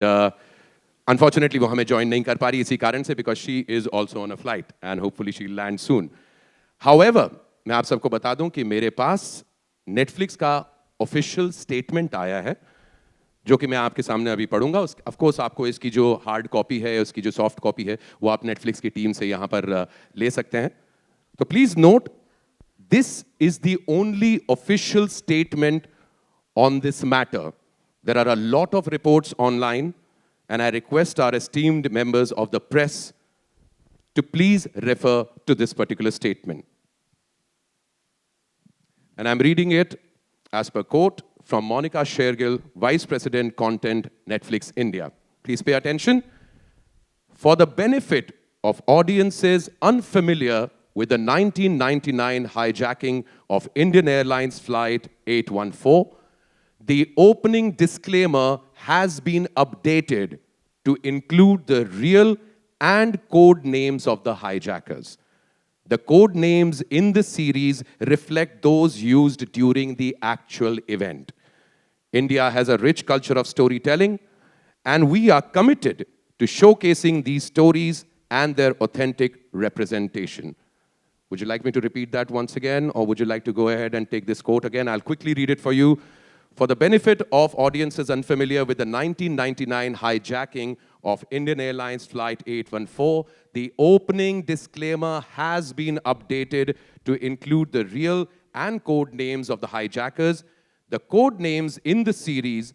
Uh, Unfortunately, वो हमें join नहीं कर पा रही इसी कारण से because she is also on a flight and hopefully she'll land soon. However, मैं आप सबको बता दूं कि मेरे पास Netflix का official statement आया है जो कि मैं आपके सामने अभी पढ़ूंगा. ऑफ कोर्स आपको इसकी जो हार्ड कॉपी है, उसकी जो सॉफ्ट कॉपी है, वो आप नेटफ्लिक्स की टीम से यहाँ पर ले सकते हैं. तो please note, this is the only official statement on this matter. There are a lot of reports online, and I request our esteemed members of the press to please refer to this particular statement. And I'm reading it as per quote from Monica Shergill, Vice President Content, Netflix India. Please pay attention. For the benefit of audiences unfamiliar with the 1999 hijacking of Indian Airlines Flight 814, the opening disclaimer has been updated to include the real and code names of the hijackers. The code names in the series reflect those used during the actual event. India has a rich culture of storytelling, and we are committed to showcasing these stories and their authentic representation. Would you like me to repeat that once again, or would you like to go ahead and take this quote again? I'll quickly read it for you. For the benefit of audiences unfamiliar with the 1999 hijacking of Indian Airlines Flight 814, the opening disclaimer has been updated to include the real and code names of the hijackers. The code names in the series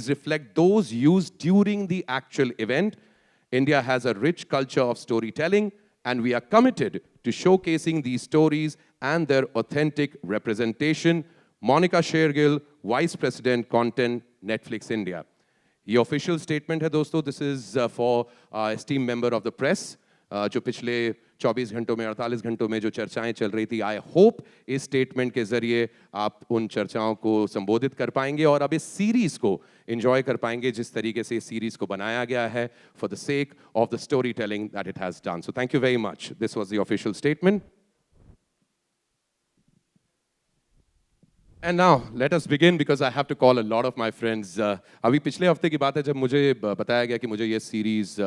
reflect those used during the actual event. India has a rich culture of storytelling, and we are committed to showcasing these stories and their authentic representation. Monica Shergill, Vice President Content, Netflix India. ये official statement है दोस्तों. This is for esteem member of the press, जो पिछले 24 घंटों में 48 घंटों में जो चर्चाएं चल रही थी. आई होप इस स्टेटमेंट के जरिए आप उन चर्चाओं को संबोधित कर पाएंगे और अब इस सीरीज को एंजॉय कर पाएंगे जिस तरीके से इस सीरीज को बनाया गया है for the sake of the story telling that it has done. So thank you very much. This was the official statement. And now let us begin because I have to call a lot of my friends. अभी पिछले हफ्ते की बात है जब मुझे बताया गया कि मुझे ये सीरीज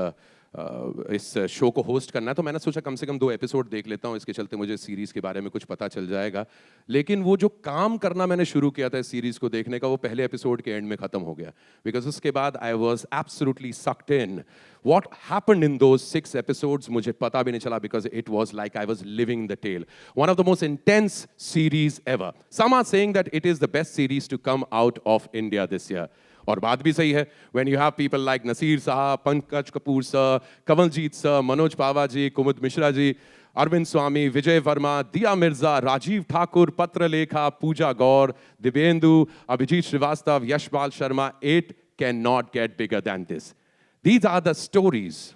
इस शो को होस्ट करना है, तो मैंने सोचा कम से कम 2 एपिसोड देख लेता हूँ. इसके चलते मुझे सीरीज के बारे में कुछ पता चल जाएगा. लेकिन वो जो काम करना मैंने शुरू किया था इस सीरीज को देखने का, वो पहले एपिसोड के एंड में खत्म हो गया. बिकॉज उसके बाद I was absolutely sucked in. What happened in those 6 episodes, मुझे पता भी नहीं चला because it was like I was living the tale. One of the most intense series ever. Some are saying that it is the best series to come out of India this year. और बात भी सही है. When you have people like Naseer साहब, Pankaj Kapoor sir, Kawaljeet sir, Manoj पावा जी, कुमुद मिश्रा जी, अरविंद स्वामी, विजय वर्मा, दिया मिर्जा, राजीव ठाकुर, पत्रलेखा, पूजा गौर, Dibyendu, Abhijit Srivastava, Yashpal Sharma, it cannot get bigger than this. These are the stories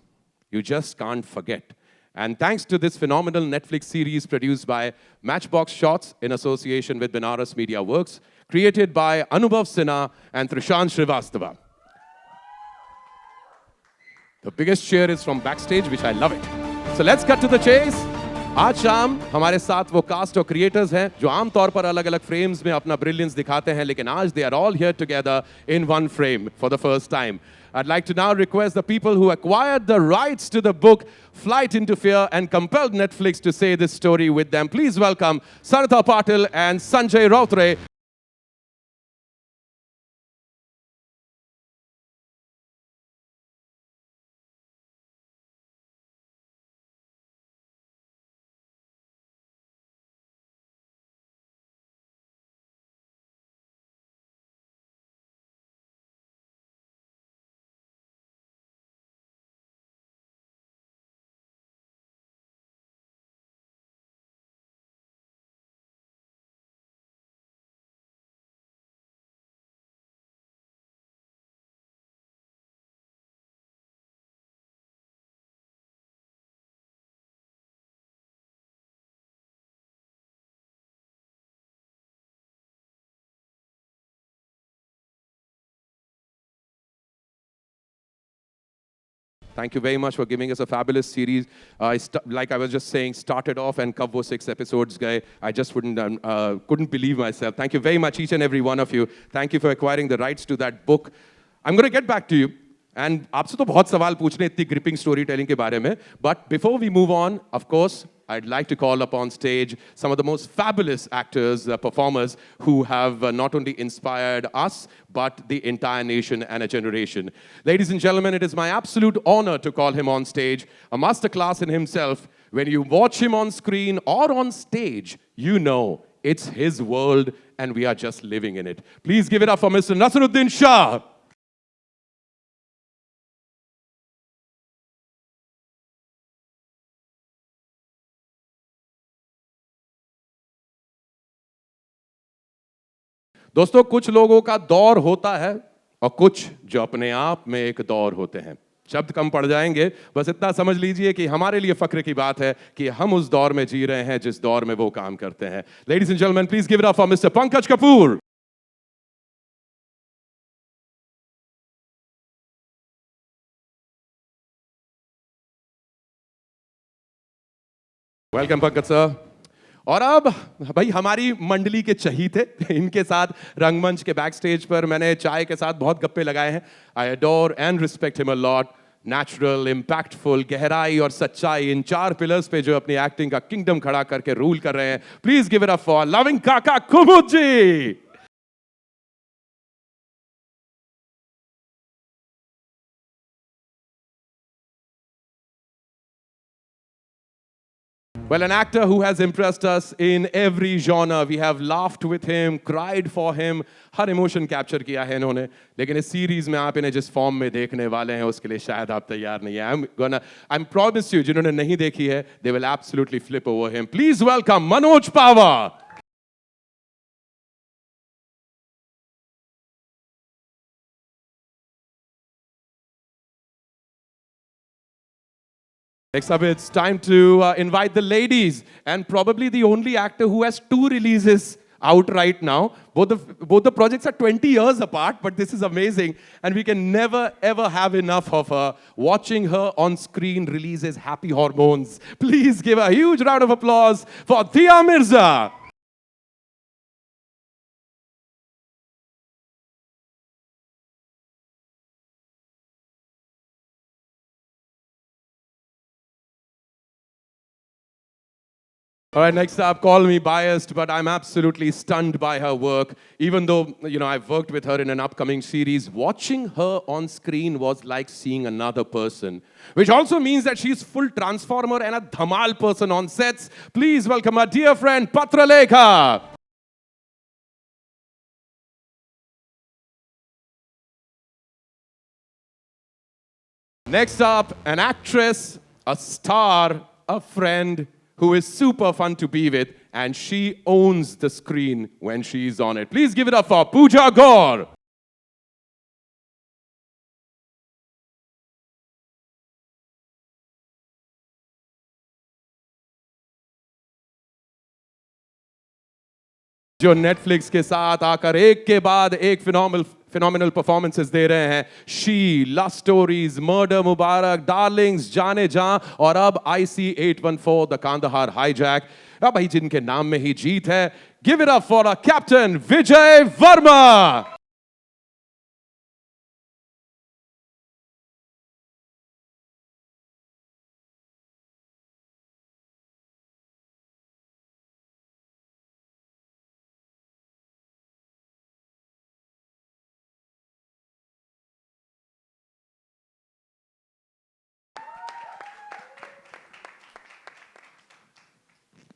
you just can't forget. And thanks to this phenomenal Netflix series produced by Matchbox Shots in association with Benares Media Works, created by Anubhav Sinha and Trishant Srivastava. The biggest cheer is from backstage, which I love it. So let's cut to the chase. आज शाम हमारे साथ वो cast और creators हैं जो आमतौर पर अलग अलग फ्रेम्स में अपना ब्रिलियंस दिखाते हैं, लेकिन आज they are all here together in one frame for the first time. I'd like to now request the people who acquired the rights to the book Flight into Fear and compelled Netflix to say this story with them. Please welcome Saratha Patil and Sanjay Rautre. Thank you very much for giving us a fabulous series. Like I was just saying, started off and कब वो 6 episodes गए. I just couldn't believe myself. Thank you very much, each and every one of you. Thank you for acquiring the rights to that book. I'm going to get back to you. And आपसे तो बहुत सवाल पूछने इतनी gripping storytelling के बारे में. But before we move on, of course, I'd like to call up on stage some of the most fabulous actors, performers who have not only inspired us, but the entire nation and a generation. Ladies and gentlemen, it is my absolute honor to call him on stage, a masterclass in himself. When you watch him on screen or on stage, you know it's his world and we are just living in it. Please give it up for Mr. Naseeruddin Shah. दोस्तों, कुछ लोगों का दौर होता है और कुछ जो अपने आप में एक दौर होते हैं. शब्द कम पड़ जाएंगे, बस इतना समझ लीजिए कि हमारे लिए फक्र की बात है कि हम उस दौर में जी रहे हैं जिस दौर में वो काम करते हैं. Ladies and gentleman, please give it up for mister Pankaj Kapoor. Welcome Pankaj sir. और अब भाई हमारी मंडली के चहीते, इनके साथ रंगमंच के बैक स्टेज पर मैंने चाय के साथ बहुत गप्पे लगाए हैं. I adore and respect him a lot. Natural, impactful, गहराई और सच्चाई, इन 4 पिलर्स पे जो अपनी एक्टिंग का किंगडम खड़ा करके रूल कर रहे हैं. Please give it up for loving काका कुमुद जी. Well, an actor who has impressed us in every genre. We have laughed with him, cried for him. Her emotion capture किया है इन्होंने. लेकिन इस सीरीज में आप इन्हें जिस फॉर्म में देखने वाले हैं उसके लिए शायद आप तैयार नहीं हैं. I'm promise you, जिन्होंने नहीं देखी है, they will absolutely flip over him. Please welcome Manoj Pawar. Next up, it's time to invite the ladies, and probably the only actor who has 2 releases out right now. Both the projects are 20 years apart, but this is amazing, and we can never ever have enough of her. Watching her on screen releases happy hormones. Please give a huge round of applause for Thea Mirza. All right, next up, call me biased, but I'm absolutely stunned by her work. Even though, I've worked with her in an upcoming series, watching her on screen was like seeing another person. Which also means that she's full transformer and a dhamal person on sets. Please welcome our dear friend, Patra Lekha. Next up, an actress, a star, a friend, who is super fun to be with, and she owns the screen when she's on it. Please give it up for Pooja Gaur. जो Netflix के साथ आकर एक के बाद एक phenomenal performances दे रहे हैं. She, Love Stories, Murder Mubarak, Darlings, जाने जा, और अब IC-814, The Kandahar Hijack. अब भाई जिनके नाम में ही जीत है. Give it up for our captain, Vijay Verma.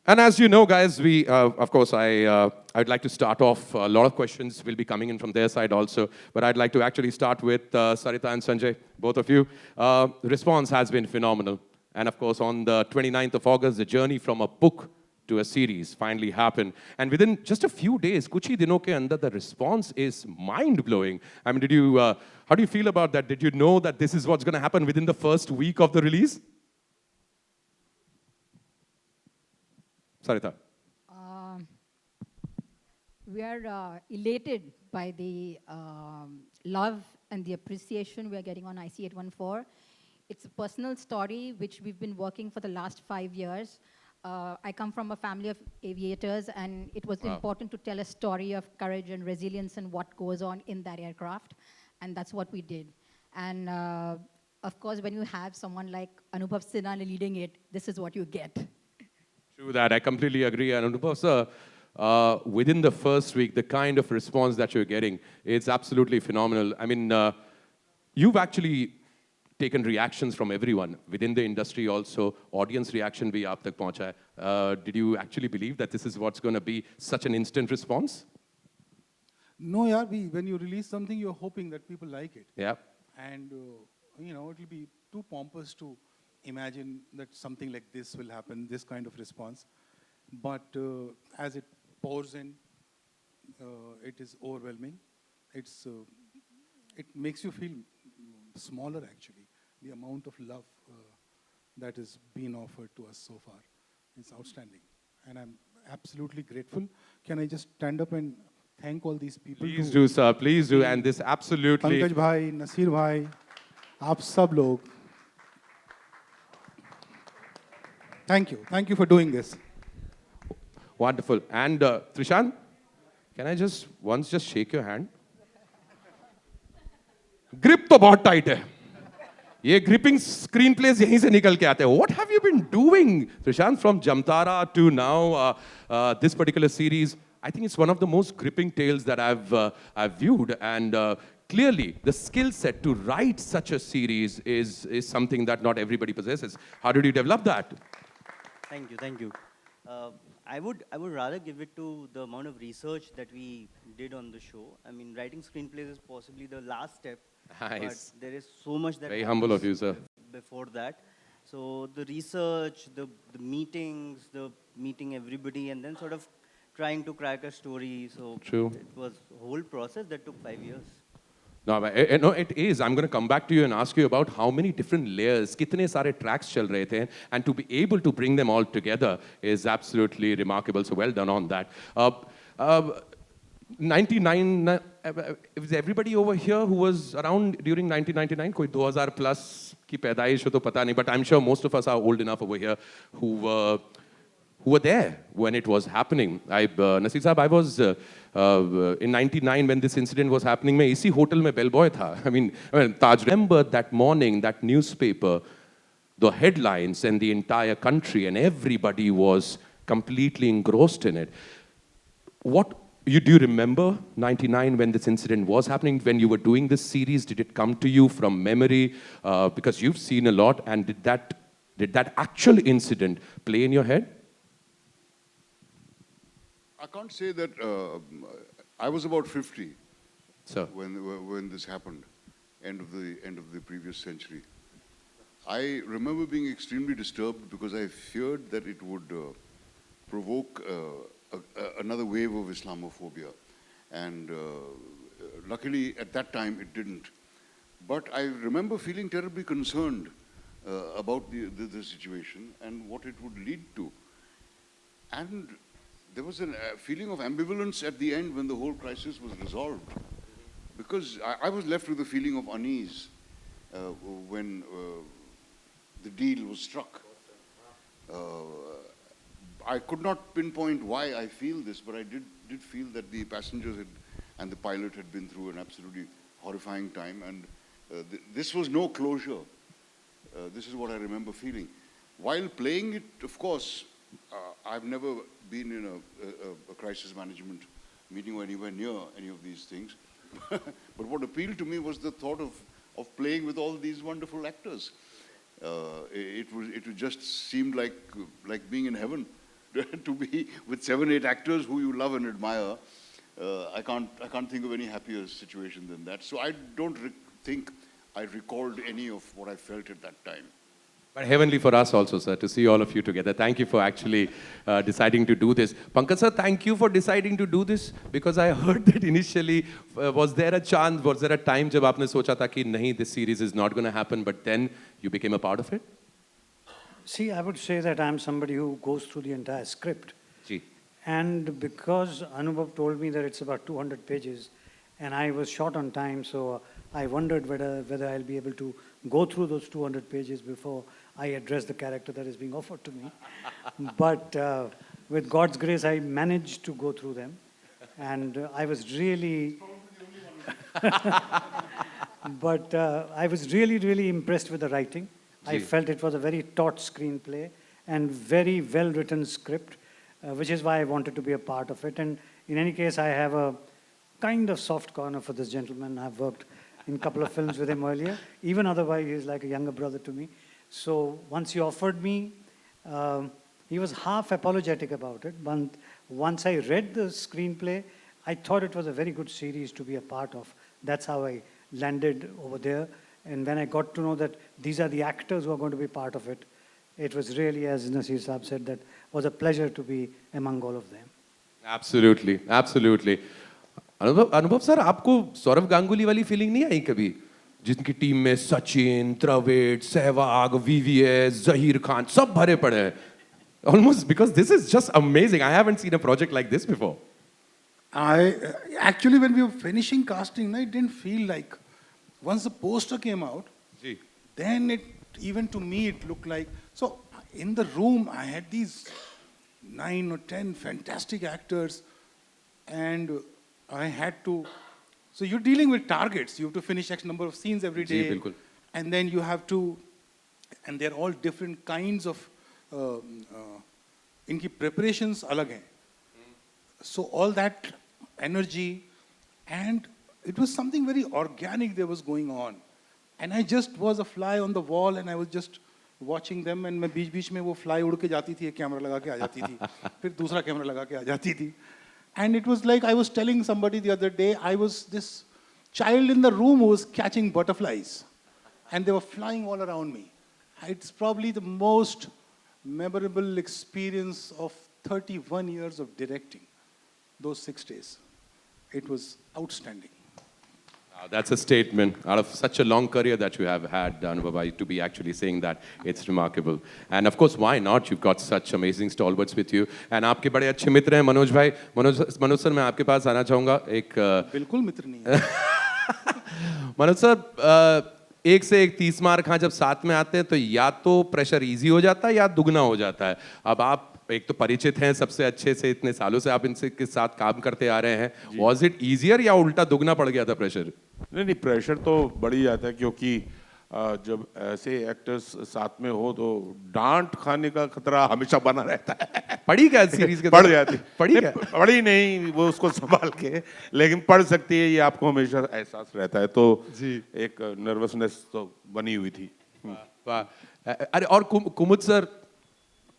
And as you know, guys, of course, I'd like to start off. A lot of questions will be coming in from their side also, but I'd like to actually start with Sarita and Sanjay, both of you. Response has been phenomenal. And of course, on the 29th of August, the journey from a book to a series finally happened. And within just a few days, kuch hi dino ke andar, the response is mind-blowing. I mean, how do you feel about that? Did you know that this is what's going to happen within the first week of the release? Sarita. We are elated by the love and the appreciation we are getting on IC-814. It's a personal story which we've been working for the last 5 years. I come from a family of aviators, and it was Wow. important to tell a story of courage and resilience and what goes on in that aircraft, and that's what we did. And of course, when you have someone like Anubhav Sinha leading it, this is what you get. True that. I completely agree. And Anubhav, sir, within the first week, the kind of response that you're getting, it's absolutely phenomenal. I mean, you've actually taken reactions from everyone within the industry also. Audience reaction bhi aap tak pahuncha hai. Did you actually believe that this is what's going to be such an instant response? No, yeah, when you release something, you're hoping that people like it. Yeah. And, it'll be too pompous to imagine that something like this will happen, this kind of response. But as it pours in, it is overwhelming. It makes you feel smaller, actually. The amount of love that has been offered to us so far is outstanding. And I'm absolutely grateful. Can I just stand up and thank all these people? Please do, sir. Please do. And this absolutely... Pankaj bhai, Nasir bhai, aap sab log. Thank you. Thank you for doing this. Wonderful. And Trishan, can I just shake your hand? Grip to bahut tight hai. ये gripping screenplays यहीं से निकल के आते हैं. What have you been doing, Trishan, from Jamtara to now this particular series? I think it's one of the most gripping tales that I've viewed, and clearly the skill set to write such a series is something that not everybody possesses. How did you develop that? Thank you. I would rather give it to the amount of research that we did on the show. I mean, writing screenplays is possibly the last step. Nice. But there is so much that Very humble of you, sir. before that. So the research, the meetings, the meeting everybody, and then sort of trying to crack a story. So True. it was a whole process that took 5 years. No, it is. I'm going to come back to you and ask you about how many different layers, kitne sare tracks chal rahe the, and to be able to bring them all together is absolutely remarkable. So well done on that. 99, is everybody over here who was around during 1999? Koi 2000 plus ki paidaish ho to pata nahi, but I'm sure most of us are old enough over here who were there when it was happening. Nasir Sahab, I was in 99 when this incident was happening. मैं इसी hotel में bellboy था. I mean, Taj. Remember that morning, that newspaper, the headlines, and the entire country, and everybody was completely engrossed in it. Do you remember 99 when this incident was happening? When you were doing this series, did it come to you from memory? Because you've seen a lot, and did that actual incident play in your head? I can't say that I was about 50 Sir. when this happened, end of the previous century. I remember being extremely disturbed because I feared that it would provoke another wave of Islamophobia, and luckily at that time it didn't. But I remember feeling terribly concerned about the situation and what it would lead to, and there was a feeling of ambivalence at the end when the whole crisis was resolved, because I was left with a feeling of unease when the deal was struck. I could not pinpoint why I feel this, but I did feel that the passengers and the pilot had been through an absolutely horrifying time, and this was no closure. This is what I remember feeling. While playing it, of course, I've never been in a crisis management meeting or anywhere near any of these things. But what appealed to me was the thought of playing with all these wonderful actors. It just seemed like being in heaven to be with 7, 8 actors who you love and admire. I can't think of any happier situation than that. So I don't think I recalled any of what I felt at that time. But heavenly for us also, sir, to see all of you together. Thank you for actually deciding to do this. Pankaj sir, thank you for deciding to do this, because I heard that initially, was there a chance, was there a time jab aapne socha tha ki nahi, this series is not going to happen, but then you became a part of it? See, I would say that I'm somebody who goes through the entire script. Ji. And because Anubhav told me that it's about 200 pages, and I was short on time, so I wondered whether I'll be able to go through those 200 pages before I address the character that is being offered to me. But with God's grace, I managed to go through them. And I was really, but I was really, really impressed with the writing. I Ji. felt it was a very taut screenplay and very well-written script, which is why I wanted to be a part of it. And in any case, I have a kind of soft corner for this gentleman. I've worked in a couple of films with him earlier. Even otherwise, he's like a younger brother to me. So once he offered me, he was half apologetic about it. But once I read the screenplay, I thought it was a very good series to be a part of. That's how I landed over there. And when I got to know that these are the actors who are going to be part of it, it was really, as Nasir Saab said, that was a pleasure to be among all of them. Absolutely, absolutely. अनुभव sir, आपको सौरव गांगुली वाली feeling नहीं आई कभी, जिनकी team में Sachin, Dravid, Sehwag, VVS, Zaheer Khan सब भरे पड़े हैं? Almost, because this is just amazing. I haven't seen a project like this before. Actually, when we were finishing casting, no, it didn't feel like. Once the poster came out, ji. then even to me, it looked like. So in the room, I had these 9 or 10 fantastic actors, and I had to. So you're dealing with targets. You have to finish X number of scenes every ji, day, बिल्कुल. and then you have to, and they're all different kinds of. इनकी preparations अलग हैं. So all that energy, and it was something very organic that was going on. And I just was a fly on the wall, and I was just watching them. And मैं बीच-बीच में वो fly उड़ के जाती थी, एक camera लगा के आ जाती थी, फिर दूसरा कैमरा लगा के आ जाती थी. And it was like I was telling somebody the other day, I was this child in the room who was catching butterflies, and they were flying all around me. It's probably the most memorable experience of 31 years of directing, those 6 days. It was outstanding. That's a statement. Out of such a long career that you have had, Anubhav, to be actually saying that, it's remarkable. And of course, why not? You've got such amazing stalwarts with you. And आपके बड़े अच्छे मित्र हैं मनोज भाई. Manoj sir, मैं आपके पास आना चाहूँगा. बिल्कुल मित्र नहीं है. मनोज सर, एक से एक 30 मार्क हाँ जब साथ में आते हैं तो या तो प्रेशर इजी हो जाता है या दुगना हो जाता है. अब आप एक तो परिचित हैं सबसे अच्छे से, इतने सालों से आप इनसे के साथ काम करते आ रहे हैं. वाज इट इजियर या उल्टा दुगना पड़ गया था प्रेशर? नहीं, प्रेशर तो बढ़ ही जाता है, क्योंकि जब ऐसे एक्टर्स साथ में हो तो डांट खाने का खतरा हमेशा बना रहता है. पढ़ी क्या सीरीज के? पढ़ जाती. पढ़ी क्या? पढ़ी नहीं, वो उसको संभाल के, लेकिन पढ़ सकती है, ये आपको हमेशा एहसास रहता है. तो एक नर्वसनेस तो बनी हुई थी. वाह. अरे और कुमुद सर,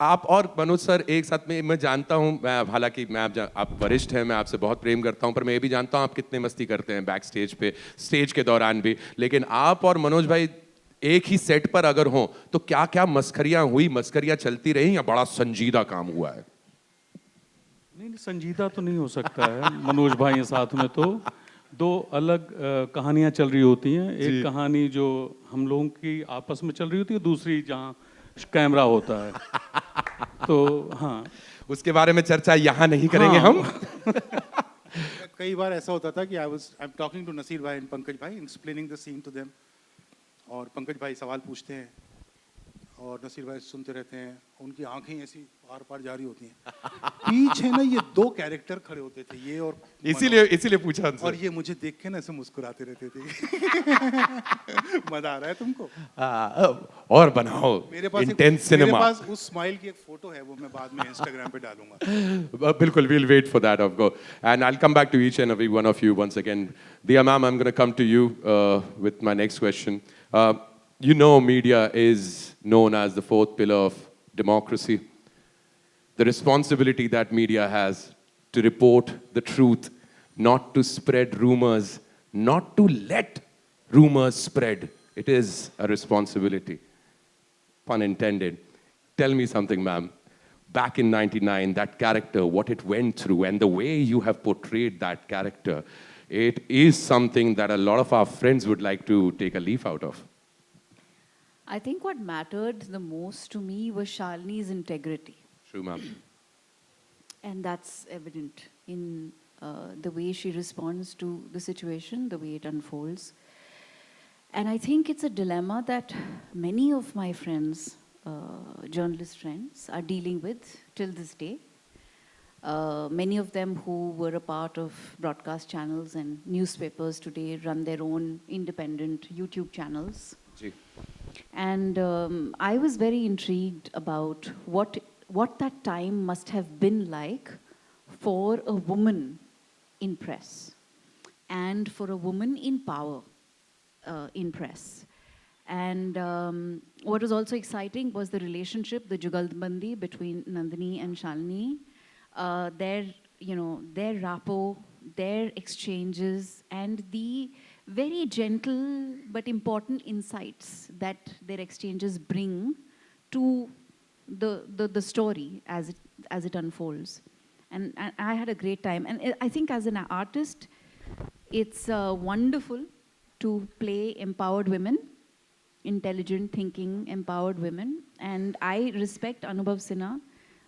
आप और मनोज सर एक साथ में, मैं जानता हूँ, मैं हालांकि मैं आप वरिष्ठ हैं, मैं आपसे बहुत प्रेम करता हूँ, पर मैं ये भी जानता हूँ आप कितने मस्ती करते हैं बैक स्टेज पे, स्टेज के दौरान भी. लेकिन आप और मनोज भाई एक ही सेट पर अगर हों तो क्या क्या मस्खरियाँ हुई, मस्खरियाँ चलती रही, या बड़ा संजीदा काम हुआ है? नहीं, संजीदा तो नहीं हो सकता है. मनोज भाई साथ में तो दो अलग कहानियाँ चल रही होती हैं. एक कहानी जो हम लोगों की आपस में चल रही होती है, दूसरी जहाँ कैमरा होता है. तो हाँ, उसके बारे में चर्चा यहाँ नहीं करेंगे हम. कई बार ऐसा होता था कि I'm talking to नसीर भाई and पंकज भाई, explaining the scene to them, और पंकज भाई सवाल पूछते हैं और नसीर भाई सुनते रहते हैं. उनकी आंखें ऐसी पार पार जारी होती हैं. पीछे ना ये 2 कैरेक्टर खड़े होते थे, ये और इसीलिए पूछा उनसे. और ये मुझे देख के ना ऐसे मुस्कुराते रहते थे. मजा आ रहा है तुमको? और बनाओ इंटेंस सिनेमा. मेरे पास उस स्माइल की एक फोटो है, वो मैं बाद में इंस्टाग्राम पे डालूंगा. बिल्कुल, we'll wait for that, of course. And I'll come back to each and every one of you once again. Diya ma'am, I'm going to come to you with my next question. You know, media is known as the 4th pillar of democracy. The responsibility that media has to report the truth, not to spread rumors, not to let rumors spread. It is a responsibility. Pun intended. Tell me something, ma'am. Back in '99, that character, what it went through, and the way you have portrayed that character, it is something that a lot of our friends would like to take a leaf out of. I think what mattered the most to me was Shalini's integrity. True, ma'am. And that's evident in the way she responds to the situation, the way it unfolds. And I think it's a dilemma that many of my friends, journalist friends, are dealing with till this day. Many of them who were a part of broadcast channels and newspapers today run their own independent YouTube channels. Ji. And I was very intrigued about what that time must have been like for a woman in press and for a woman in power in press. And what was also exciting was the relationship, the Jugalbandi between Nandini and Shalini, their rapport, their exchanges, and the very gentle but important insights that their exchanges bring to the story as it unfolds. And I had a great time. And I think as an artist, it's wonderful to play empowered women, intelligent, thinking, empowered women. And I respect Anubhav Sinha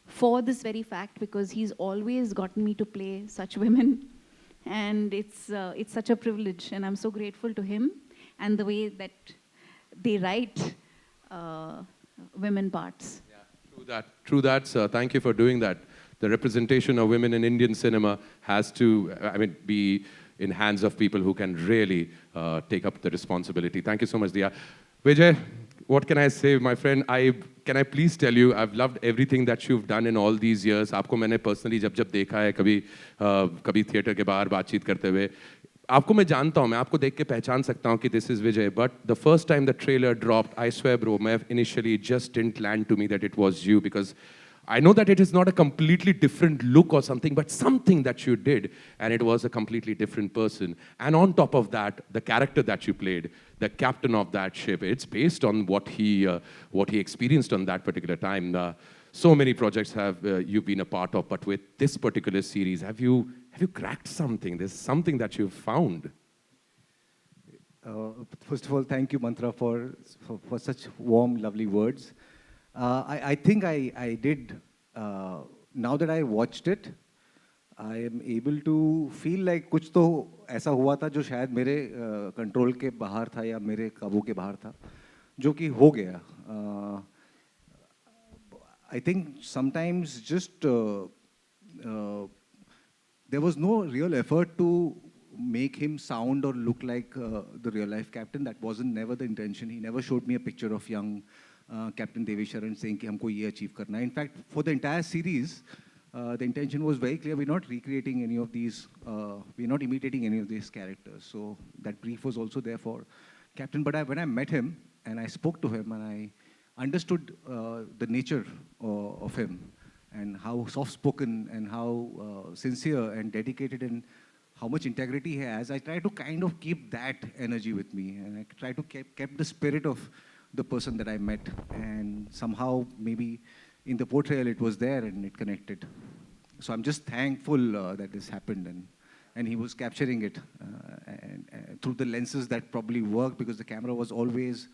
for this very fact, because he's always gotten me to play such women. And it's such a privilege, and I'm so grateful to him and the way that they write women parts. Yeah, true that, sir. Thank you for doing that. The representation of women in Indian cinema has to, be in hands of people who can really take up the responsibility. Thank you so much, Diya. Vijay, what can I say, my friend? Can I please tell you, I've loved everything that you've done in all these years. आपको मैंने personally जब देखा है, कभी theatre के बाहर बातचीत करते हुए, आपको मैं जानता हूँ, मैं आपको देख के पहचान सकता हूँ कि this is Vijay. But the first time the trailer dropped, I swear, bro, मैं initially just didn't land to me that it was you, because I know that it is not a completely different look or something, but something that you did, and it was a completely different person. And on top of that, the character that you played, the captain of that ship, it's based on what he experienced on that particular time. So many projects have you been a part of, but with this particular series, have you cracked something? There's something that you've found. First of all, thank you, Mantra, for such warm, lovely words. I think I did, now that I watched it, I am able to feel like कुछ तो ऐसा हुआ था जो शायद मेरे control के बाहर था या मेरे काबू के बाहर था, जो कि हो गया. I think sometimes just there was no real effort to make him sound or look like the real life captain. That wasn't never the intention. He never showed me a picture of young Captain Devi Sharan saying कि हमको ये achieve करना है. In fact, for the entire series, the intention was very clear. We're not recreating any of these, we're not imitating any of these characters. So that brief was also there for Captain. But when I met him and I spoke to him and I understood the nature of him and how soft-spoken and how sincere and dedicated and how much integrity he has, I try to kind of keep that energy with me, and I try to keep the spirit of the person that I met, and somehow maybe in the portrayal it was there and it connected. So I'm just thankful that this happened, and he was capturing it and through the lenses that probably worked, because the camera was always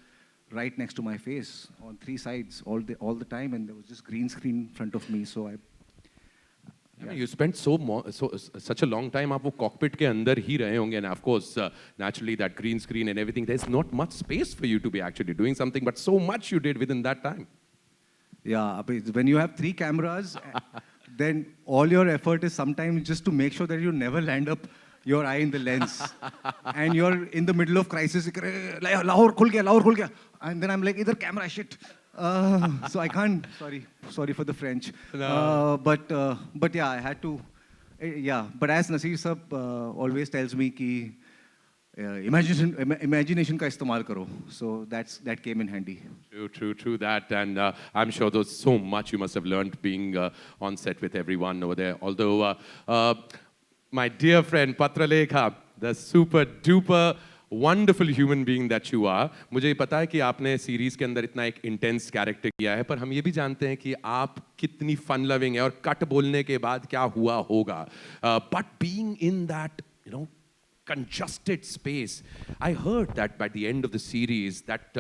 right next to my face on three sides all the time, and there was just green screen in front of me. So I mean, you spent such a long time, आप वो cockpit के अंदर ही रहे होंगे, and of course, naturally that green screen and everything, there's not much space for you to be actually doing something, but so much you did within that time. Yeah, when you have three cameras, then all your effort is sometimes just to make sure that you never land up your eye in the lens, and you're in the middle of crisis. Lahore khul gaya, and then I'm like, "Idhar camera, shit." So I can't. Sorry for the French. No. But yeah, I had to. Yeah, but as Naseer Sab always tells me, ki imagination ka istemal karo. So that came in handy. True that, and I'm sure there's so much you must have learned being on set with everyone over there. Although, my dear friend Patralekha, the super duper wonderful human being that you are, मुझे पता है कि आपने series के अंदर इतना एक intense character किया है, पर हम ये भी जानते हैं कि आप कितनी फन लविंग है और कट बोलने के बाद क्या हुआ होगा. But being in that, congested space, I heard that by the end of the series that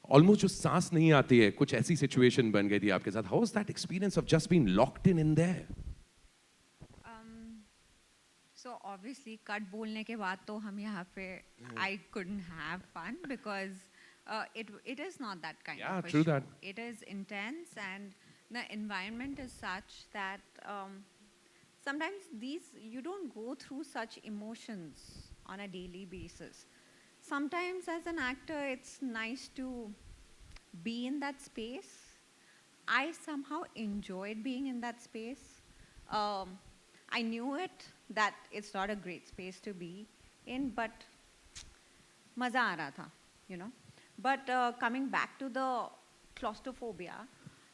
almost जो सांस नहीं आती है, कुछ ऐसी situation बन गई थी आपके साथ. How was that experience of just being locked in there? So obviously, cut बोलने के बाद तो हम यहाँ पे I couldn't have fun because it is not that kind Yeah, of a true show. that. It is intense and the environment is such that sometimes you don't go through such emotions on a daily basis. Sometimes as an actor, it's nice to be in that space. I somehow enjoyed being in that space. I knew it that it's not a great space to be in, but maza aa raha tha, you know. But coming back to the claustrophobia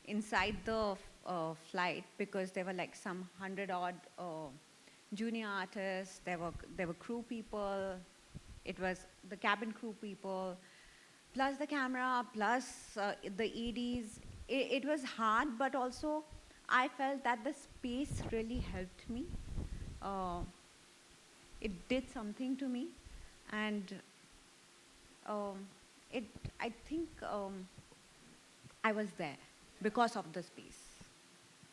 inside the flight, because there were like some 100-odd junior artists, there were crew people, it was the cabin crew people, plus the camera, plus the EDs. It was hard, but also I felt that the space really helped me. It did something to me, and I think I was there because of the space.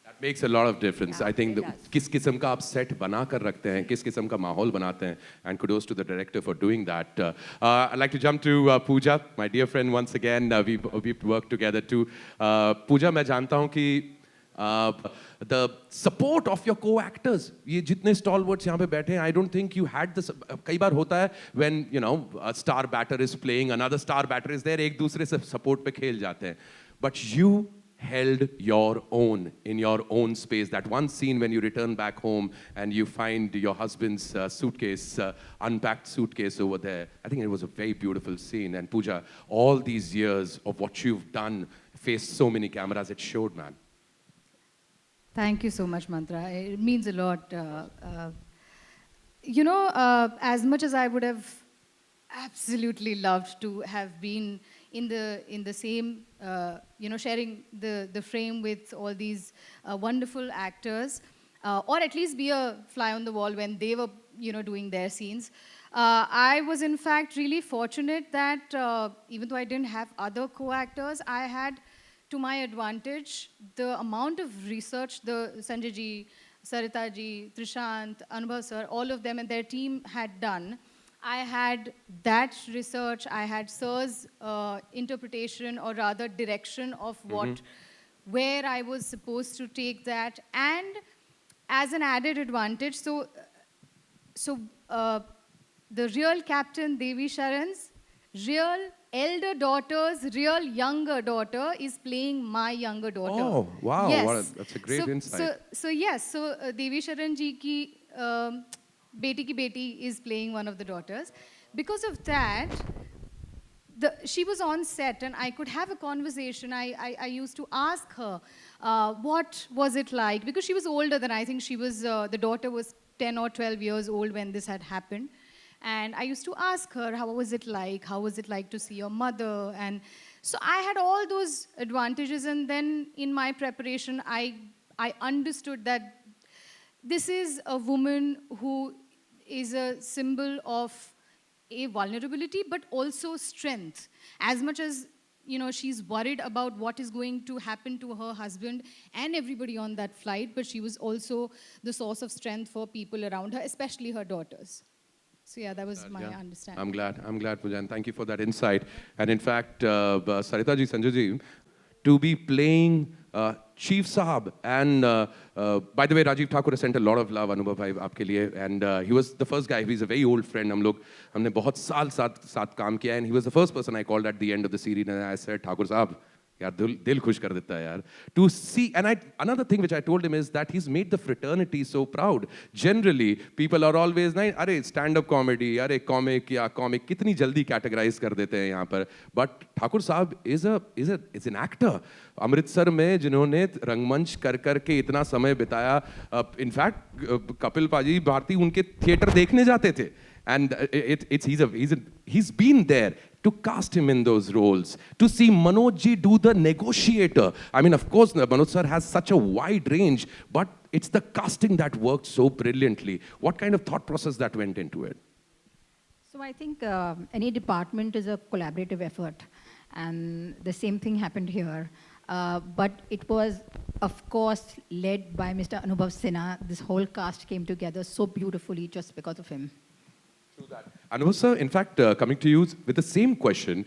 That makes a lot of difference. Yeah, I think it does. किस किस्म का आप set बना कर रखते हैं, किस किस्म का माहौल बनाते हैं, and kudos to the director for doing that. I'd like to jump to Pooja, my dear friend once again. We've worked together too. Pooja, मैं जानता हूँ कि the support of your co-actors, ये जितने stalwarts यहाँ पे बैठे हैं, I don't think you had this. कई बार होता है when you know a star batter is playing, another star batter is there, एक दूसरे से support पे खेल जाते हैं. But you held your own in your own space. That one scene when you return back home and you find your husband's suitcase, unpacked suitcase over there. I think it was a very beautiful scene. And Pooja, all these years of what you've done, faced so many cameras, it showed, man. Thank you so much, Mantra. It means a lot. As much as I would have absolutely loved to have been in the same, sharing the frame with all these wonderful actors, or at least be a fly on the wall when they were, doing their scenes. I was in fact really fortunate that even though I didn't have other co-actors, I had to my advantage the amount of research the Sanjay ji, Sarita ji, Trishant, Anubhav sir, all of them and their team had done. I had that research, I had sir's interpretation or rather direction of where I was supposed to take that, and as an added advantage, so the real Captain Devi Sharan's real elder daughter's real younger daughter is playing my younger daughter. Oh, wow. Yes. That's a great insight. So Devi Sharan ji ki beti ki beti is playing one of the daughters. Because of that, she was on set and I could have a conversation. I used to ask her, what was it like? Because she was older than I think she was, the daughter was 10 or 12 years old when this had happened. And I used to ask her, how was it like? How was it like to see your mother? And so I had all those advantages. And then in my preparation, I understood that this is a woman who is a symbol of a vulnerability, but also strength. As much as, she's worried about what is going to happen to her husband and everybody on that flight, but she was also the source of strength for people around her, especially her daughters. So yeah, that was my understanding. I'm glad, Pooja, and thank you for that insight. And in fact, Sarita ji, Sanjay ji, to be playing Chief Sahab, and by the way, Rajiv Thakur has sent a lot of love, Anubhav bhai, aapke liye, and he was the first guy. He's a very old friend. हमने बहुत साल साथ काम किया, and he was the first person I called at the end of the series, and I said, Thakur Sahab, यार दिल खुश कर देता है यार. To see, and another thing which I told him is that he's made the fraternity so proud. Generally, people are always नहीं, अरे stand-up comedy, अरे comic या comic, कितनी जल्दी categorize कर देते हैं यहाँ पर. But ठाकुर साहब is an actor. अमृतसर में जिन्होंने रंगमंच कर के इतना समय बिताया, in fact कपिल पाजी भारती उनके थिएटर देखने जाते थे. And he's been there to cast him in those roles, to see Manoj ji do the negotiator. I mean, of course, Manoj sir has such a wide range, but it's the casting that worked so brilliantly. What kind of thought process that went into it? So I think any department is a collaborative effort, and the same thing happened here. But it was, of course, led by Mr. Anubhav Sinha. This whole cast came together so beautifully just because of him. Anubhav sir, in fact, coming to you with the same question,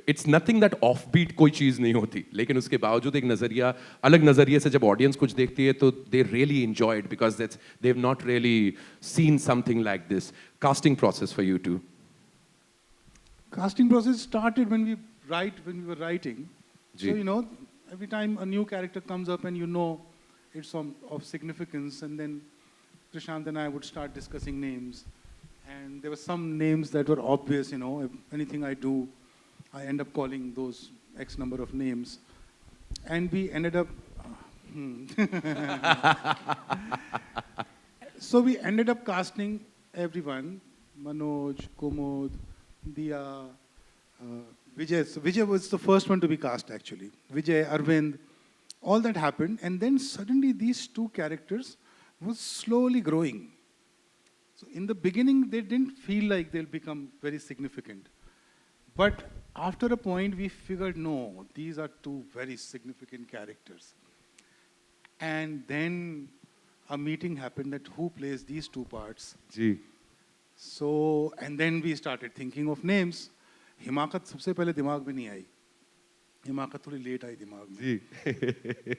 it's nothing that offbeat कोई चीज़ नहीं होती, लेकिन उसके बावजूद एक नज़रिया, अलग नज़रिए से जब ऑडियंस कुछ देखती है तो they really enjoy it because they've not really seen something like this. Casting process for you too. Casting process started when we were writing. Ji. So, you know, every time a new character comes up and you know it's of significance, and then Prashant and I would start discussing names. And there were some names that were obvious, you know, if anything I do, I end up calling those X number of names. And we ended up, so we ended up casting everyone, Manoj, Kumud, Diya, Vijay. So Vijay was the first one to be cast actually. Vijay, Arvind, all that happened. And then suddenly these two characters was slowly growing. So in the beginning, they didn't feel like they'll become very significant. But after a point, we figured, no, these are two very significant characters. And then a meeting happened that who plays these two parts. Ji. So, and then we started thinking of names. हिमाकत सबसे पहले दिमाग में नहीं आई. हिमाकत थोड़ी late आई दिमाग में. जी.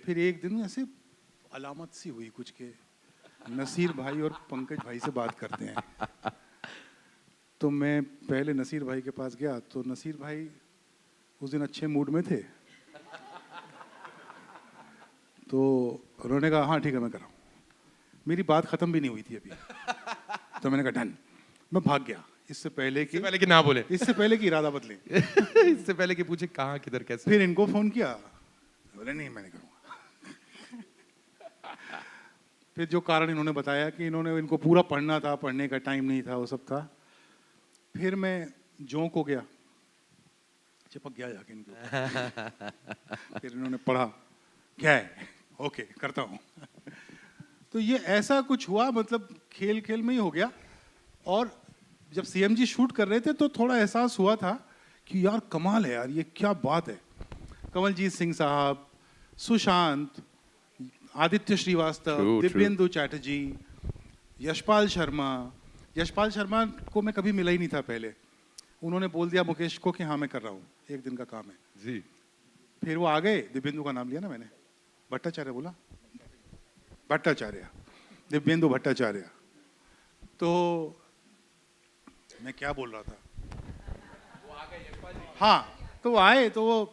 फिर एक दिन ऐसे अलामत सी हुई कुछ के नसीर भाई और पंकज भाई से बात करते हैं. तो मैं पहले नसीर भाई के पास गया तो नसीर भाई उस दिन अच्छे मूड में थे. तो उन्होंने कहा हाँ ठीक है मैं कर रहा हूँ. मेरी बात खत्म भी नहीं हुई थी अभी. तो मैंने कहा डन. मैं भाग गया. इससे पहले कि ना बोले. इससे पहले कि इरादा बदले. इससे पहले कि पूछे कहाँ किधर कैसे. फिर इनको फोन किया. बोले नहीं मैंने करूँगा. फिर जो कारण इन्होंने बताया कि इनको पूरा पढ़ना था, पढ़ने का टाइम नहीं था, वो सब था. फिर मैं जों को गया, चिपक गया जाके इनको. फिर इन्होंने पढ़ा, क्या है, ओके करता हूँ. तो ये ऐसा कुछ हुआ, मतलब खेल खेल में ही हो गया. और जब सीएमजी शूट कर रहे थे तो थोड़ा एहसास हुआ था कि यार कमाल है यार, ये क्या बात है. कमलजीत सिंह साहब, सुशांत, आदित्य श्रीवास्तव, दिव्येंदु चैटर्जी, यशपाल शर्मा. यशपाल शर्मा को मैं कभी मिला ही नहीं था पहले. उन्होंने बोल दिया मुकेश को कि हाँ मैं कर रहा हूँ, एक दिन का काम है. जी. फिर वो आ गए. दिव्येंदु का नाम लिया ना मैंने. भट्टाचार्य बोला. भट्टाचार्य, दिव्येंदु भट्टाचार्य. तो मैं क्या बोल रहा था. हाँ, तो वो आए तो वो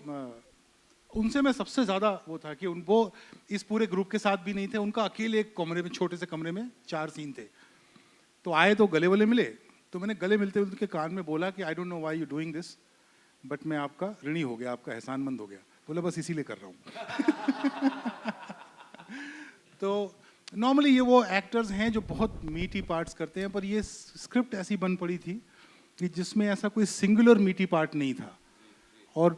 उनसे मैं सबसे ज़्यादा वो था कि वो इस पूरे ग्रुप के साथ भी नहीं थे. उनका अकेले एक कमरे में, छोटे से कमरे में 4 सीन थे. तो आए तो गले वले मिले. तो मैंने गले मिलते हुए उनके कान में बोला कि I don't know why you doing this, but मैं आपका ऋणी हो गया, आपका एहसानमंद हो गया. बोला बस इसीलिए कर रहा हूँ. तो नॉर्मली ये वो एक्टर्स हैं जो बहुत मीटी पार्ट्स करते हैं, पर ये स्क्रिप्ट ऐसी बन पड़ी थी कि जिसमें ऐसा कोई सिंगुलर मीटी पार्ट नहीं था. और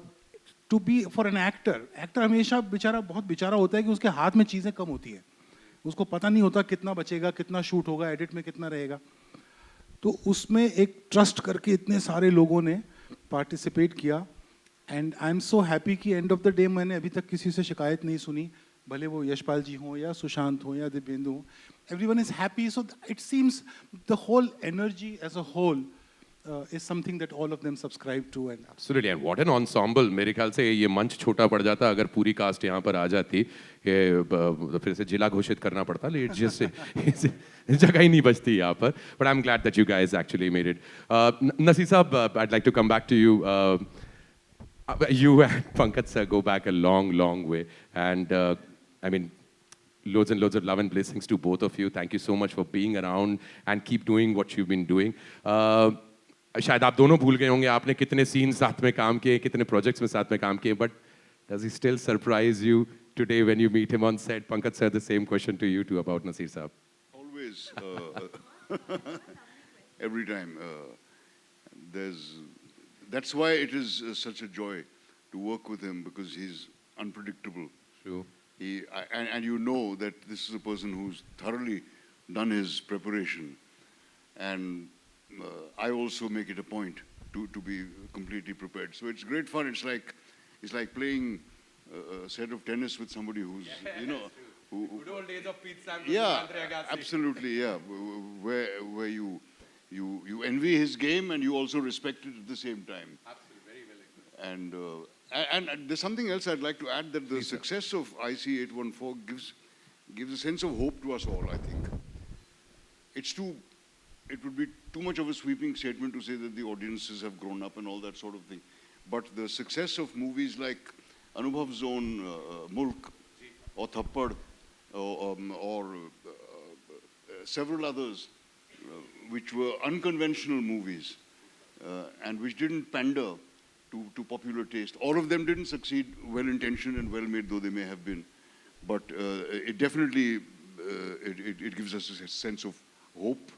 to be for an actor हमेशा बेचारा बहुत बेचारा होता है कि उसके हाथ में चीज़ें कम होती हैं. उसको पता नहीं होता कितना बचेगा, कितना शूट होगा, एडिट में कितना रहेगा. तो उसमें एक ट्रस्ट करके इतने सारे लोगों ने पार्टिसिपेट किया. And I am so happy कि एंड ऑफ द डे मैंने अभी तक किसी से शिकायत नहीं सुनी, भले वो यशपाल जी हों या सुशांत हों या दिव्येंदु हों. Everyone is happy. So it seems the whole energy as a whole is something that all of them subscribe to. And Absolutely, and what an ensemble. मेरे ख्याल से ये मंच छोटा पड़ जाता अगर पूरी कास्ट यहाँ पर आ जाती. फिर से जिला घोषित करना पड़ता, लेकिन जिससे जगह ही नहीं बचती यहाँ पर. But I'm glad that you guys actually made it. Naseer साहब, I'd like to come back to you. You and Pankaj sir go back a long, long way, and I mean, loads and loads of love and blessings to both of you. Thank you so much for being around and keep doing what you've been doing. शायद आप दोनों भूल गए होंगे आपने कितने scene साथ में काम किए, कितने प्रोजेक्ट्स में साथ में काम किए, but does he still surprise you today when you meet him on set? Pankaj sir, the same question to you too about Naseer saab. Always, every time. That's why it is such a joy to work with him, because he's unpredictable. True. And you know that this is a person who's thoroughly done his preparation. And I also make it a point to be completely prepared. So it's great fun. It's like It's like playing a set of tennis with somebody who's, you know, Good old days of Pete Sampras, yeah, Andre Agassi. absolutely, yeah. Where you envy his game and you also respect it at the same time. Absolutely, very well explained. And there's something else I'd like to add, that the success of IC814 gives a sense of hope to us all, I think. It would be too much of a sweeping statement to say that the audiences have grown up and all that sort of thing. But the success of movies like Anubhav's own Mulk or Thappad or several others, which were unconventional movies and which didn't pander to popular taste. All of them didn't succeed, well-intentioned and well-made though they may have been. But it definitely, it gives us a sense of hope,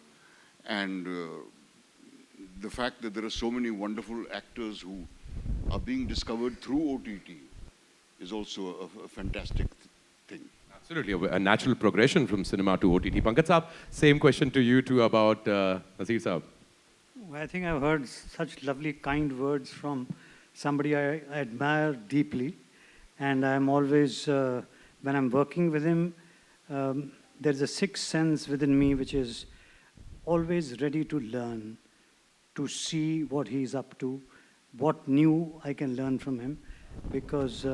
and the fact that there are so many wonderful actors who are being discovered through OTT is also a fantastic thing. Absolutely, a natural progression from cinema to OTT. Pankaj Saab, same question to you too about Naseer Saab. Well, I think I've heard such lovely, kind words from somebody I admire deeply. And I'm always, when I'm working with him, there's a sixth sense within me which is always ready to learn, to see what he's up to, what new I can learn from him, because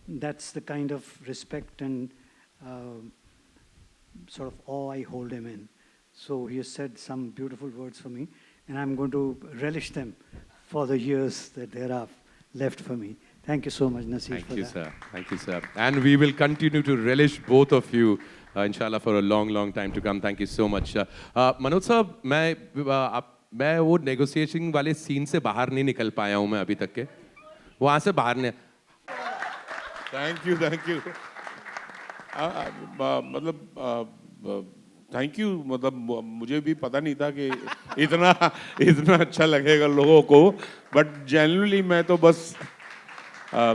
that's the kind of respect and sort of awe I hold him in. So he has said some beautiful words for me, and I'm going to relish them for the years that there are left for me. Thank you so much, Naseer, Thank for you, that. sir. Thank you, sir. And we will continue to relish both of you, inshallah, for a long, long time to come. Thank you so much. Manoj sir, मैं वो negotiation वाले scene से बाहर नहीं निकल पाया हूँ मैं अभी तक के. वहाँ से बाहर नहीं. थैंक यू मतलब थैंक यू, मतलब मुझे भी पता नहीं था कि इतना अच्छा लगेगा लोगों को, बट जेन्युइनली मैं तो बस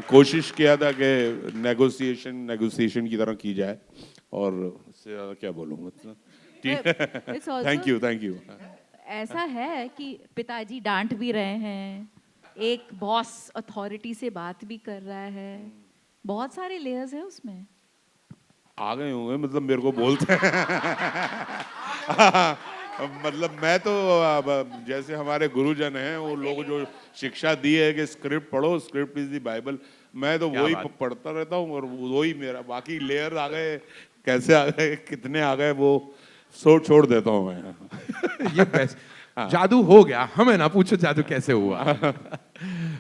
कोशिश किया था कि नेगोशिएशन की तरह की जाए, और इससे ज़्यादा क्या बोलूँगा. Thank you. ऐसा है कि पिताजी डांट भी रहे हैं, एक बॉस अथॉरिटी से बात भी कर रहा है, बहुत सारे लेयर्स हैं उसमें. आ गए होंगे, मतलब मेरे को बोलते हैं. मतलब मैं तो जैसे हमारे गुरुजन हैं, वो लोग जो शिक्षा दी है कि स्क्रिप्ट पढ़ो, स्क्रिप्ट इज द बाइबल, मैं तो वही पढ़ता रहता हूँ, और वही मेरा. बाकी लेयर आ गए, कैसे आ गए, कितने आ गए, वो छोड़ देता हूँ मैं. ये बेस्ट जादू हो गया, हमें ना पूछो जादू कैसे हुआ.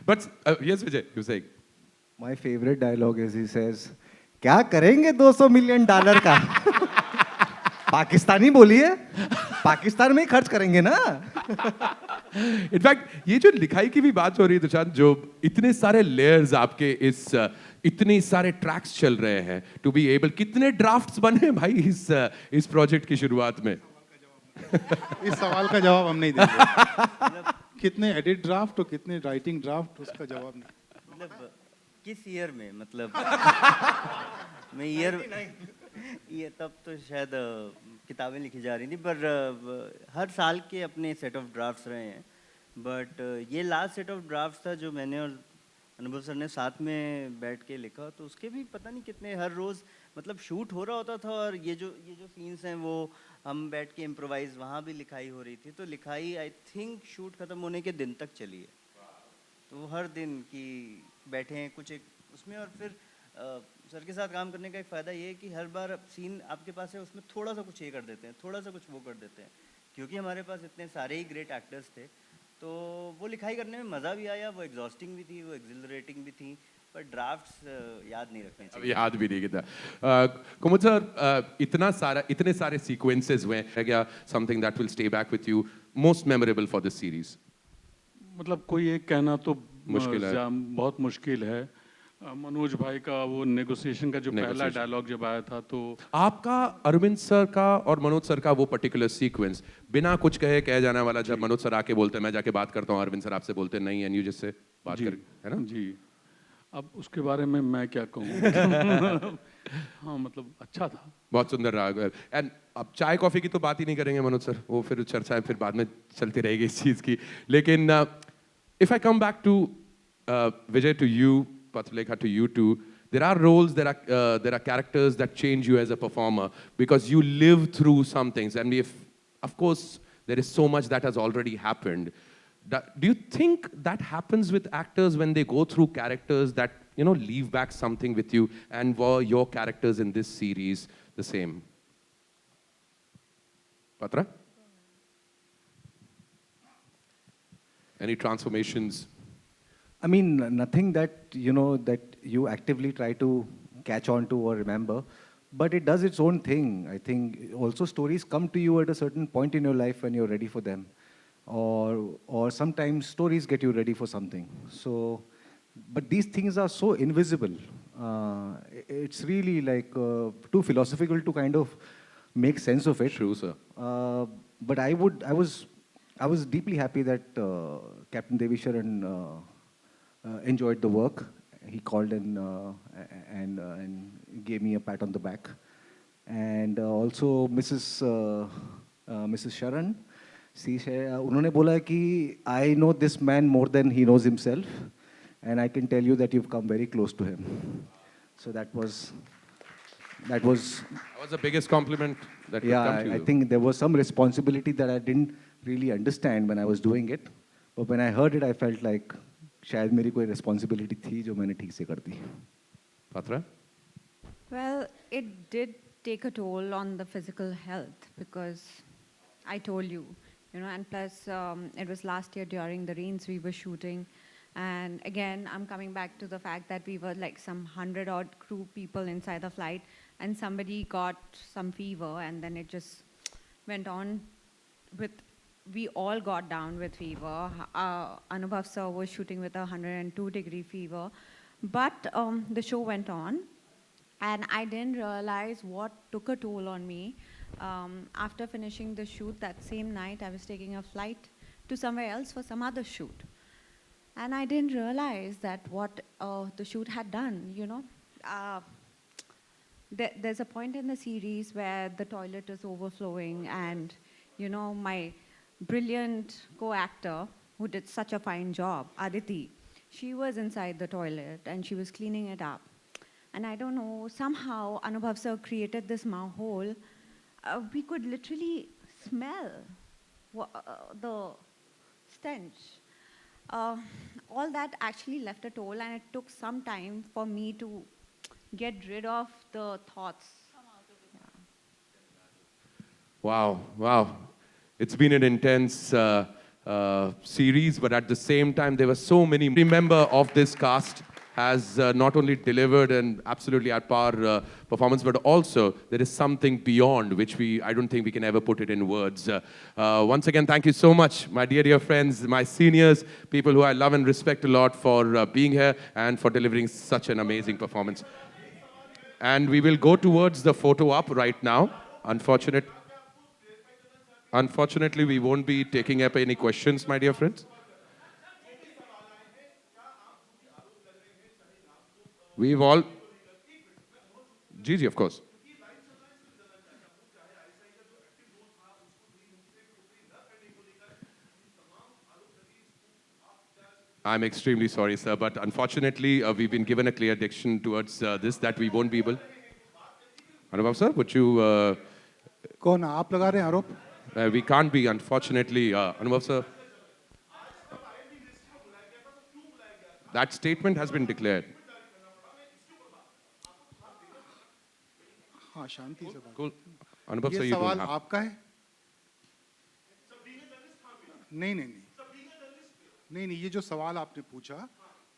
But yes, Vijay, you saying? My favorite dialogue is he says, क्या करेंगे $200 मिलियन का? पाकिस्तानी बोलिए, पाकिस्तान में ही खर्च करेंगे ना. इनफैक्ट ये जो लिखाई की भी बात हो रही है तुषार, जो इतने सारे लेयर्स आपके इतने सारे ट्रैक्स चल रहे हैं, टू बी एबल, कितने ड्राफ्ट्स बने भाई इस प्रोजेक्ट की शुरुआत में? इस सवाल का जवाब हम नहीं देंगे. कितने एडिट ड्राफ्ट और कितने राइटिंग ड्राफ्ट, उसका जवाब नहीं. मतलब किस ईयर में, मतलब मैं ये तब तो शायद किताबें लिखी जा रही थी, पर हर साल के अपने सेट ऑफ ड्राफ्ट्स रहे हैं. बट ये लास्ट सेट ऑफ ड्राफ्ट्स था जो मैंने और अनुभव सर ने साथ में बैठ के लिखा, तो उसके भी पता नहीं कितने, हर रोज़ मतलब शूट हो रहा होता था, और ये जो सीन्स हैं वो हम बैठ के इम्प्रोवाइज, वहाँ भी लिखाई हो रही थी. तो लिखाई आई थिंक शूट ख़त्म होने के दिन तक चली है. तो हर दिन की बैठे हैं कुछ एक उसमें, और फिर सर के साथ काम करने का एक फ़ायदा ये है कि हर बार सीन आपके पास है, उसमें थोड़ा सा कुछ ये कर देते हैं, थोड़ा सा कुछ वो कर देते हैं, क्योंकि हमारे पास इतने सारे ही ग्रेट एक्टर्स थे. तो वो लिखाई करने में मज़ा भी आया, वो एग्जॉस्टिंग भी थी, वो एक्सिलरेटिंग भी थी, पर ड्राफ्ट्स याद नहीं रखने चाहिए. याद भी नहीं किया. कुमुद सर, इतने सारे सीक्वेंसेस हुए हैं, क्या something that will stay back with you, most memorable for this series? मतलब कोई एक कहना तो मुश्किल है, बहुत मुश्किल है. मनोज भाई का वो नेगोशिएशन का जो पहला डायलॉग जब आया था, तो आपका अरविंद सर का और मनोज सर का वो पर्टिकुलर सीक्वेंस, बिना कुछ कहे कह जाने वाला, जब मनोज सर आके बोलते हैं मैं जाके बात करता हूँ, अरविंद सर आपसे बोलते नहीं, एंड यू जस्ट से बात कर, है ना जी. अब उसके बारे में मैं क्या कहूँ. हाँ, मतलब अच्छा था, बहुत सुंदर रहा. एंड अब चाय कॉफी की तो बात ही नहीं करेंगे मनोज सर, वो फिर चर्चा फिर बाद में चलती रहेगी इस चीज़ की. लेकिन if I come back to Vijay, to you, Patrulekha, to you too. There are roles, there are characters that change you as a performer because you live through some things. And if, of course, there is so much that has already happened. Do you think that happens with actors when they go through characters that, you know, leave back something with you? And were your characters in this series the same? Patra? Any transformations? I mean, nothing that, you know, that you actively try to catch on to or remember, but it does its own thing. I think also stories come to you at a certain point in your life when you're ready for them. Or sometimes stories get you ready for something. So, but these things are so invisible. It's really like too philosophical to kind of make sense of it. True, sir. But I was deeply happy that Captain Devisharan enjoyed the work. He called and gave me a pat on the back. And also Mrs. Sharan, उन्होंने बोला कि I know this man more than he knows himself, and I can tell you that you've come very close to him. So that was the biggest compliment that could come to you. I think there was some responsibility that I didn't really understand when I was doing it, but when I heard it, I felt like शायद मेरी कोई responsibility थी जो मैंने ठीक से कर दी. Patra? Well, it did take a toll on the physical health because I told you, you know, and plus it was last year during the rains we were shooting. And again, I'm coming back to the fact that we were like some 100-odd crew people inside the flight, and somebody got some fever, and then it just went on with, we all got down with fever. Anubhav sir was shooting with a 102-degree fever. But the show went on, and I didn't realize what took a toll on me. After finishing the shoot that same night, I was taking a flight to somewhere else for some other shoot. And I didn't realize that what the shoot had done, you know. There's a point in the series where the toilet is overflowing, and, you know, my brilliant co-actor who did such a fine job, Aditi, she was inside the toilet and she was cleaning it up. And I don't know, somehow Anubhav sir created this mahol. We could literally smell the stench. All that actually left a toll, and it took some time for me to get rid of the thoughts. Wow, wow. It's been an intense series, but at the same time, there were so many. Every member of this cast has not only delivered an absolutely at par performance, but also there is something beyond which I don't think we can ever put it in words. Once again, thank you so much, my dear friends, my seniors, people who I love and respect a lot for being here and for delivering such an amazing performance. And we will go towards the photo op right now. Unfortunately, we won't be taking up any questions, my dear friends. We've all... Gigi, of course. I'm extremely sorry, sir, but unfortunately, we've been given a clear direction towards this that we won't be able... Anubhav, sir, would you... कौन आप लगा रहे हैं आरोप? We can't be, unfortunately, Anubhav, sir. That statement has been declared. हाँ शांति से बात. Cool. Anubhav, sir, ये you don't सवाल have... आपका है? नहीं नहीं नहीं नहीं नहीं, ये जो सवाल आपने पूछा,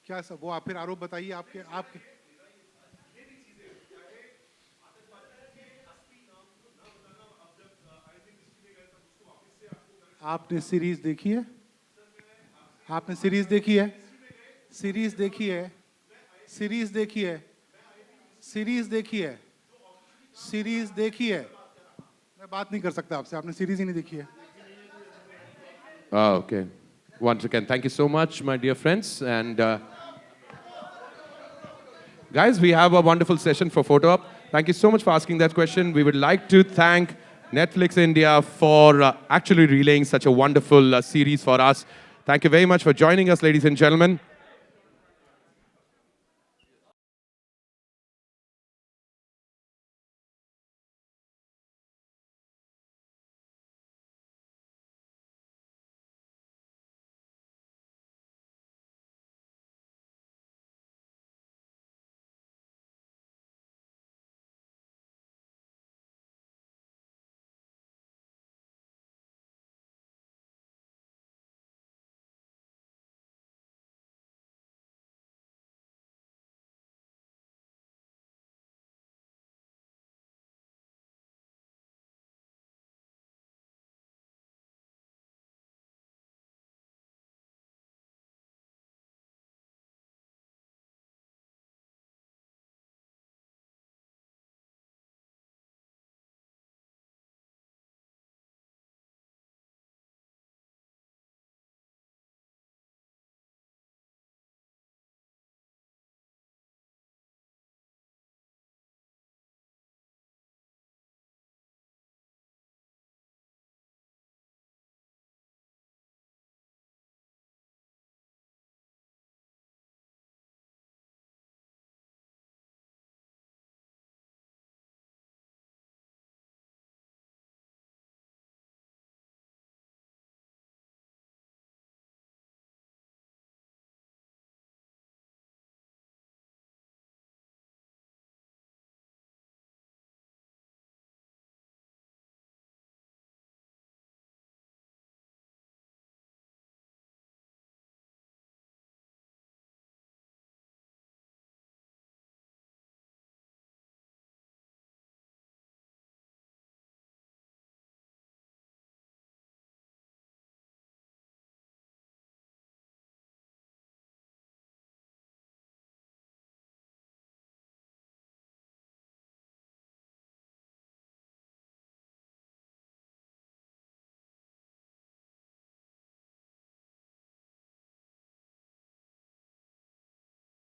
क्या सब वो आप फिर आरोप बताइए आपके आपके आपने सीरीज देखी है? आपने सीरीज देखी है? सीरीज देखी है? सीरीज देखी है? सीरीज देखी है? सीरीज देखी है? मैं बात नहीं कर सकता आपसे, आपने सीरीज ही नहीं देखी है. Oh, okay. Once again, thank you so much, my dear friends. And guys, we have a wonderful session for photo op. Thank you so much for asking that question. We would like to thank Netflix India for actually relaying such a wonderful series for us. Thank you very much for joining us, ladies and gentlemen.